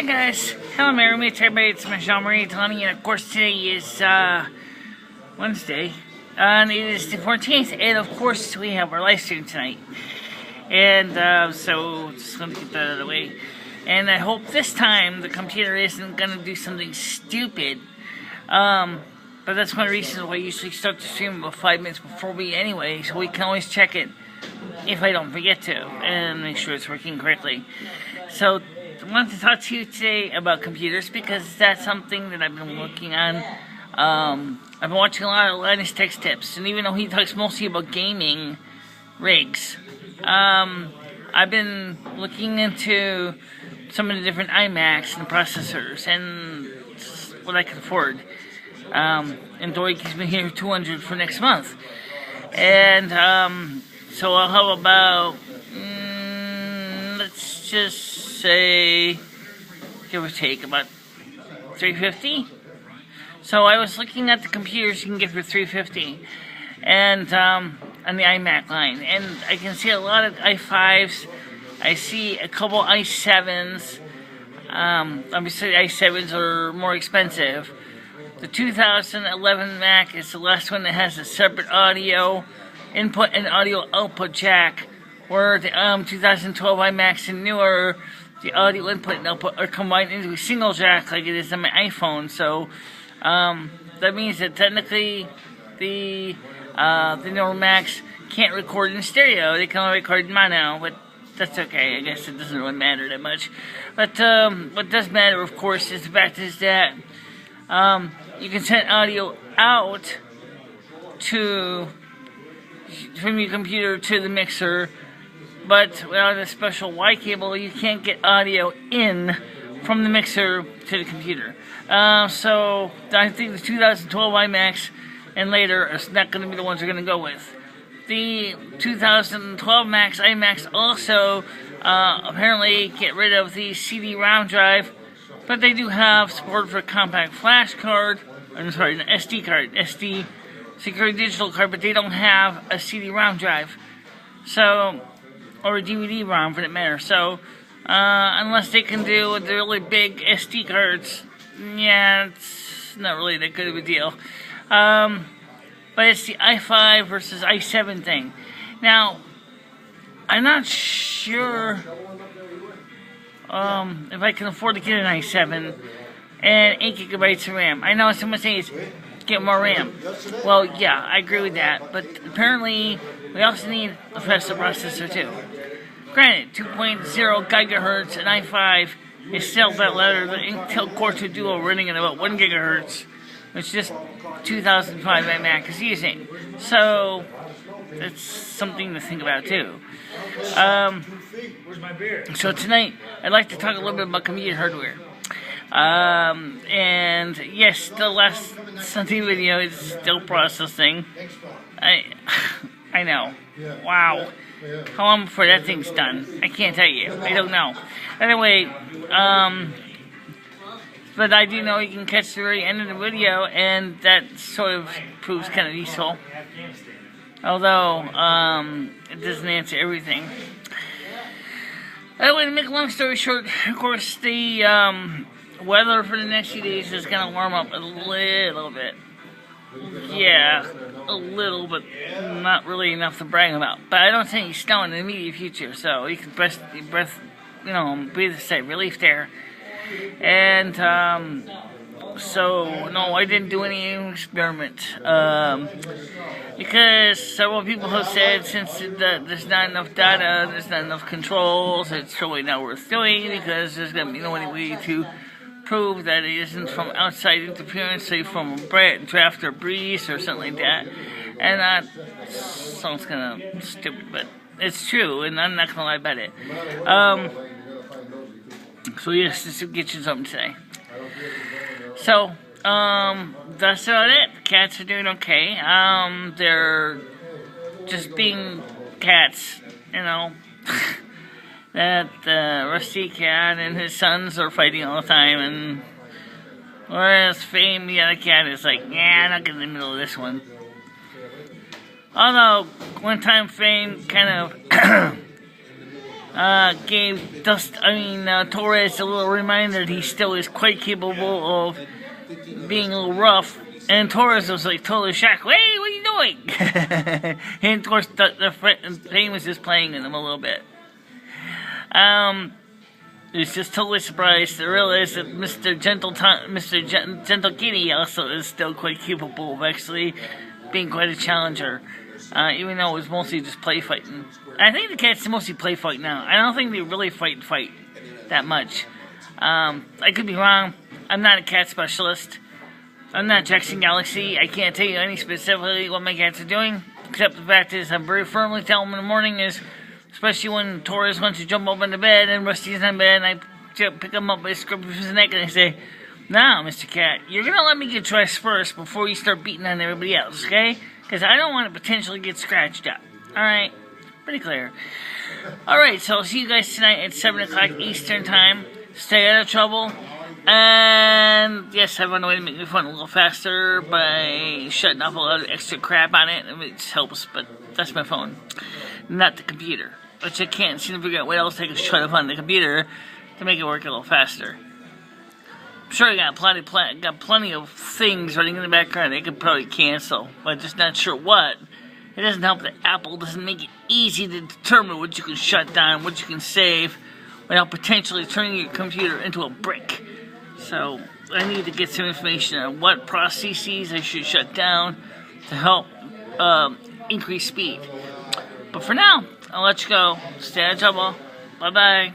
Hi guys, hello Mary, everybody, it's MicheleMarieDalene, and of course today is Wednesday, and it is the 14th, and of course we have our live stream tonight, and so just going to get that out of the way, and I hope this time the computer isn't going to do something stupid, but that's one of the reasons why I usually start the stream about 5 minutes before we anyway, so we can always check it if I don't forget to, and make sure it's working correctly. So I wanted to talk to you today about computers because that's something that I've been working on. I've been watching a lot of Linus Tech's tips, and even though he talks mostly about gaming rigs, I've been looking into some of the different iMacs and processors and what I can afford. And Dory gives me here $200 for next month, and so I'll have about let's just say, give or take, about $350. So I was looking at the computers you can get for $350, and on the iMac line, and I can see a lot of i5s. I see a couple i7s. Obviously, i7s are more expensive. The 2011 Mac is the last one that has a separate audio input and audio output jack, where the 2012 iMacs and newer, the audio input and output are combined into a single jack like it is on my iPhone. So that means that technically the newer Macs can't record in stereo. They can only record in mono, but that's okay. I guess it doesn't really matter that much. But what does matter, of course, is the fact is that you can send audio out from your computer to the mixer, but without a special Y cable, you can't get audio in from the mixer to the computer. So I think the 2012 iMacs and later are not going to be the ones we're going to go with. The 2012 iMacs also apparently get rid of the CD-ROM drive, but they do have support for a compact flash card. I'm sorry, an SD card, SD secure digital card, but they don't have a CD-ROM drive. So, or a DVD-ROM for that matter. So, unless they can do the really big SD cards, yeah, it's not really that good of a deal. But it's the i5 versus i7 thing. Now, I'm not sure if I can afford to get an i7 and 8 gigabytes of RAM. I know someone says get more RAM. Well, yeah, I agree with that, but apparently we also need a faster processor too. Granted, 2.0 gigahertz and i5 is still that louder than Intel Core 2 Duo running at about 1 gigahertz, which this 2005 iMac is using. So that's something to think about too. So tonight, I'd like to talk a little bit about computer hardware. And yes, the last Sunday video is still processing. I know. Wow. How long before that thing's done? I can't tell you. I don't know. Anyway, but I do know you can catch the very end of the video, and that sort of proves kind of useful. Although, it doesn't answer everything. Anyway, to make a long story short, of course, the weather for the next few days is going to warm up a little bit. Yeah, a little, but not really enough to brag about. But I don't see any snow in the immediate future, so you can breathe a sigh of relief there. And so no, I didn't do any experiment because several people have said since there's not enough data, there's not enough controls, it's really not worth doing because there's going to be no way to prove that it isn't from outside interference, say from a draft or breeze or something like that. And that sounds kind of stupid, but it's true, and I'm not going to lie about it. So yes, this will get you something today. So, that's about it. The cats are doing okay. They're just being cats, you know. That Rusty cat and his sons are fighting all the time, and whereas Fame, the other cat, is like, yeah, I'm not getting in the middle of this one. Although, one time Fame kind of gave Torres a little reminder that he still is quite capable of being a little rough. And Torres was like totally shocked. Hey, what are you doing? And of course, the pain was just playing with him a little bit. He was just totally surprised to realize that Mr. Gentle Kitty also is still quite capable of actually being quite a challenger, even though it was mostly just play fighting. I think the cats mostly play fight now. I don't think they really fight that much. I could be wrong. I'm not a cat specialist. I'm not Jackson Galaxy. I can't tell you any specifically what my cats are doing, except the fact is I'm very firmly telling them in the morning is, especially when Torres wants to jump up into bed and Rusty's in bed, and I pick him up by scrubbing his neck and I say, "Now, Mr. Cat, you're going to let me get dressed first before you start beating on everybody else, okay? Because I don't want to potentially get scratched up." Alright? Pretty clear. Alright, so I'll see you guys tonight at 7 o'clock Eastern Time. Stay out of trouble. And yes, I found a way to make my phone a little faster by shutting off a lot of extra crap on it. It just helps, but that's my phone, not the computer. Which I can't seem to figure out what else I can shut off on the computer to make it work a little faster. I'm sure I got plenty of things running in the background I could probably cancel, but I'm just not sure what. It doesn't help that Apple doesn't make it easy to determine what you can shut down, what you can save, without potentially turning your computer into a brick. So I need to get some information on what processes I should shut down to help increase speed. But for now, I'll let you go. Stay out of trouble. Bye-bye.